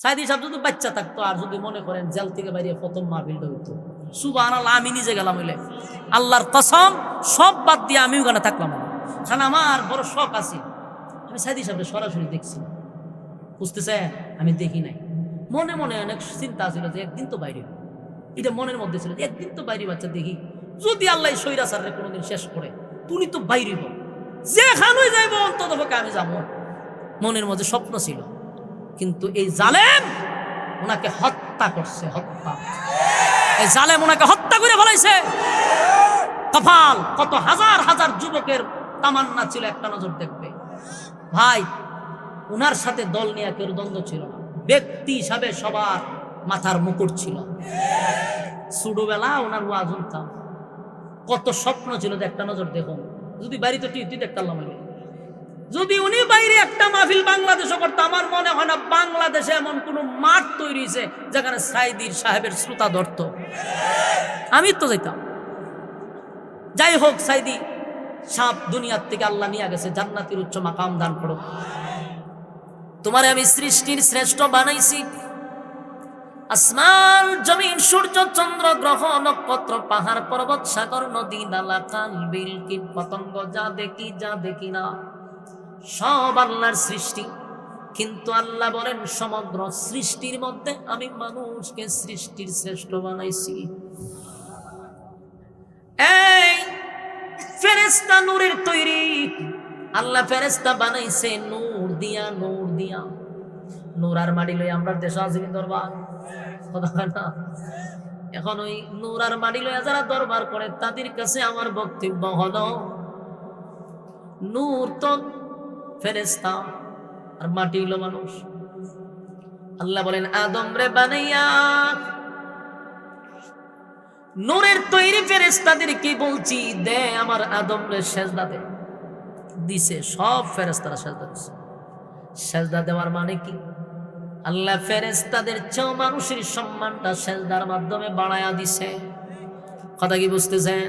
সাইদি সাহেব যদি বাচ্চা থাকতো আর যদি মনে করেন জেল থেকে বাইরে প্রথম মাহফিলটা হইতো, সুবহানাল্লাহ, আমি নিজে গেলাম হইলে আল্লাহর কসম সব বাদ দিয়ে আমি ওখানে থাকলাম। কারণ আমার বড় শখ আছে, আমি সাইদি সাহেবের সরাসরি দেখছি, বুঝতেছে, আমি দেখি নাই। মনে মনে অনেক চিন্তা ছিল যে একদিন তো বাইরে, এটা মনের মধ্যে ছিল একদিন তো বাইরে বাচ্চা দেখি, যদি আল্লাহ স্বৈরাচারে কোনোদিন শেষ করে তুমি তো বাইরে যেখানেই যাইব অন্তত আমি যাবো, মনের মধ্যে স্বপ্ন ছিল। কিন্তু এই জালেম ওনাকে হত্যা করছে, হত্যা, এই জালেম ওনাকে হত্যা করে ফেলাইছে। কপাল, কত হাজার হাজার যুবকের তামান্না ছিল একটা নজর দেখবে। ভাই, উনার সাথে দল নিয়ে কেউ দ্বন্দ্ব ছিল না, ব্যক্তি হিসাবে সবার মাথার মুকুট ছিল। ছোটবেলা ওনার ওয়াজ শুনতাম, কত স্বপ্ন ছিল যে একটা নজর দেখুন, যদি বাড়িতে টিভি দেখতাম, যদি উনি বাইরে একটা মাহফিল বাংলাদেশে করতো, আমার মনে হয় না বাংলাদেশে এমন কোন মাঠ তৈরি হয়েছে যেখানে সাইদির সাহেবের শ্রোতা ধরত। আমি তো যাইতাম। যাই হোক, সাইদি সাপ দুনিয়ার থেকে আল্লাহ নিয়ে গেছে, জান্নাতের উচ্চ মাকাম দান করো। তোমারে আমি সৃষ্টির শ্রেষ্ঠ বানাইছি, আসমান জমিন সূর্য চন্দ্র গ্রহ নক্ষত্র পাহাড় পর্বত সাগর নদী নালা খাল বিল কীট পতঙ্গ, যা দেখি না সব আল্লাহর সৃষ্টি। কিন্তু আল্লাহ বলেন সমগ্র সৃষ্টির মধ্যে আমি মানুষকে সৃষ্টির শ্রেষ্ঠ বানাইছি। এই ফেরেশতা নূরের তৈরি, আল্লাহ ফেরেশতা বানাইছে নূর দিয়া, নূর দিয়া। নূর আর মাটি লই আমরা দেশ আজিমি দরবার কথা না। এখন ওই নূর আর মাটি লইয়া যারা দরবার করে তাদের কাছে আমার বক্তব্য হলো, নূর তো ফেরেশতা আর মাটি হলো মানুষ। আল্লাহ বলেন আদম রে বানাইয়া নূরের তৈরি ফেরেশতাদের কি বলছি, দে আমার আদম রে সেজদা দে। দিছে, সব ফেরেশতারা সেজদা দিছে। সেজদা দেওয়ার মানে কি, আল্লাহ ফেরেশতাদের চেয়ে মানুষের সম্মানটা সেজদার মাধ্যমে বাড়ায়া দিছে। কথা কি বুঝতেছেন?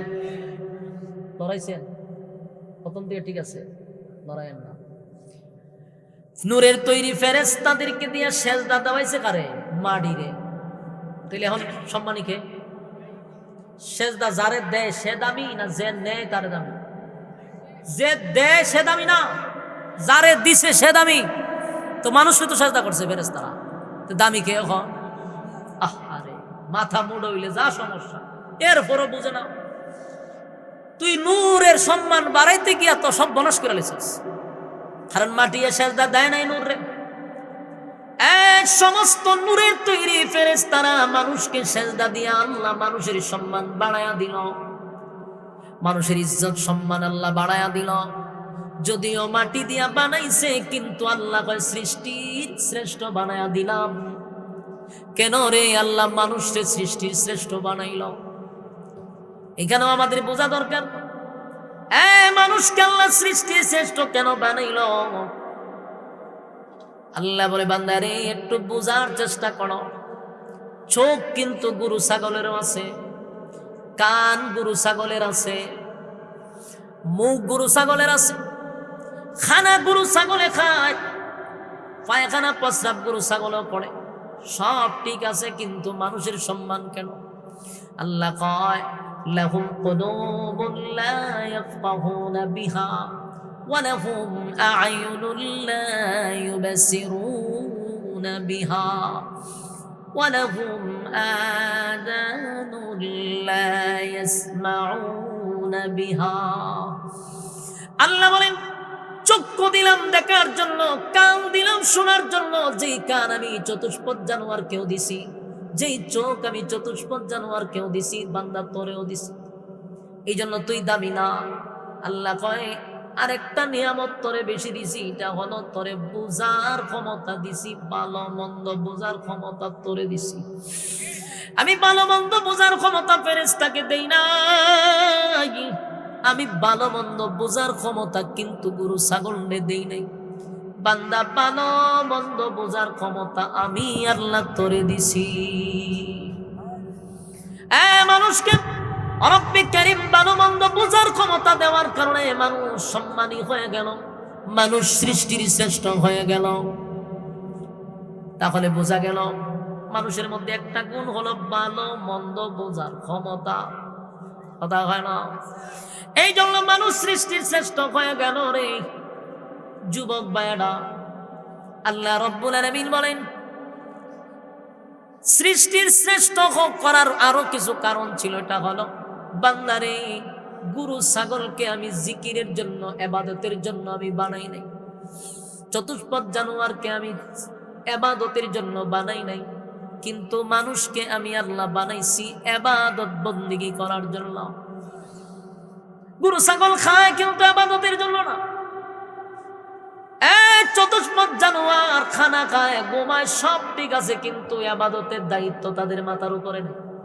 লড়াইছেন প্রথম দিকে, ঠিক আছে, লড়াইয়েন না। নূরের তৈরি ফেরেশতাদেরকে দিয়ে সেজদা দেওয়াইছে কারে? মাটিরে। তাহলে এখন সম্মানী কে? সেজদা যারে দেয় সে দামি না যে নেয় তারে দামি? যে দেয় সে দামি না, যারে দিছে সে দামি। তো মানুষকে তো সেজদা করছে ফেরেশতারা, তো দামি কে এখন? আরে মাথা মুড়ো হইলে যা সমস্যা, এরপরও বুঝে না। তুই নূরের সম্মান বাড়াইতে গিয়া তো সব বনস করে লিছিস, কারণ মাটি সেজদা দেয় নাই নূর রে। সমস্ত নূরের তৈরি ফেরেশতারা মানুষকে সেজদা দিয়া আল্লাহ মানুষের সম্মান বাড়ায়া দিল, মানুষের ইজ্জত সম্মান আল্লাহ বাড়ায়া দিল। যদিও মাটি দিয়া বানাইছে, কিন্তু আল্লাহ কয় সৃষ্টির শ্রেষ্ঠ বানায়া দিলাম। কেন রে? আল্লাহ মানুষকে সৃষ্টির শ্রেষ্ঠ বানাইল। এখানেও আমাদের বোঝা দরকার, মানুষকে আল্লাহ সৃষ্টির শ্রেষ্ঠ কেন বানাইল। আল্লাহ বলে বান্দারে একটু বোঝার চেষ্টা করো। চোখ কিন্তু গরু ছাগলেরও আছে, কান গরু ছাগলের আছে, মুখ গরু ছাগলের আছে, খানা গরু ছাগলে খায়, পায়খানা প্রস্রাব গরু ছাগলেও করে, সব ঠিক আছে, কিন্তু মানুষের সম্মান কেন? আল্লাহ কয় লাহুম কুলুবুন লা ইয়াফকাহুনা বিহা ওয়া লাহুম আ'য়ুনুন লা ইউবসিরুনা বিহা ওয়া লাহুম আযানুন লা ইয়াসমাউনা বিহা। আল্লাহ বলেন চক্ষু দিলাম দেখার জন্য, কান দিলাম শোনার জন্য। যেই কান আমি চতুষ্পদ জানোয়ার কেউ দিছি, যেই চোখ আমি চতুষ্পদ জানোয়ার কেউ দিছি, বান্দা তোরেও দিছি। এই জন্য তুই দাবি না। আল্লাহ কয় আরেকটা নিয়ামত তোরে বেশি দিছি, এটা হলো তোরে বোঝার ক্ষমতা দিছি, ভালো মন্দ বোঝার ক্ষমতা তোরে দিছি। আমি ভালো মন্দ বোঝার ক্ষমতা ফেরেশতাকে দেই না, আমি ভালো মন্দ বোঝার ক্ষমতা কিন্তু গরু ছাগলে দেই নাই। বান্দা ভালো মন্দ বোঝার ক্ষমতা আমি আল্লাহ তোরে দিছি। মানুষকে রব্বে কারীম ভালো মন্দ বোঝার ক্ষমতা দেওয়ার কারণে মানুষ সম্মানী হয়ে গেল, মানুষ সৃষ্টির শ্রেষ্ঠ হয়ে গেল। তাহলে বোঝা গেল মানুষের মধ্যে একটা গুণ হলো ভালো মন্দ বোঝার ক্ষমতা। কথা হয় না? এই জন্য মানুষ সৃষ্টির শ্রেষ্ঠ হয়ে গেল রে যুবক ভাইয়েরা। আল্লাহ রাব্বুল আলামিন বলেন সৃষ্টির শ্রেষ্ঠ করার আরো কিছু কারণ ছিল। এটা হলো বান্দারে গরু ছাগলকে আমি জিকিরের জন্য ইবাদতের জন্য আমি বানাই নাই, চতুষ্পদ জানোয়ারকে আমি ইবাদতের জন্য বানাই নাই, কিন্তু মানুষকে আমি আল্লাহ বানাইছি ইবাদত বন্দেগী করার জন্য। গরু ছাগল খায় কিন্তু ইবাদতের জন্য না। চতুষ্পদ জানোয়ার খানা খায় ঘুমায় সব ঠিক আছে, কিন্তু ইবাদতের দায়িত্ব তাদের মাথার উপরে নেই।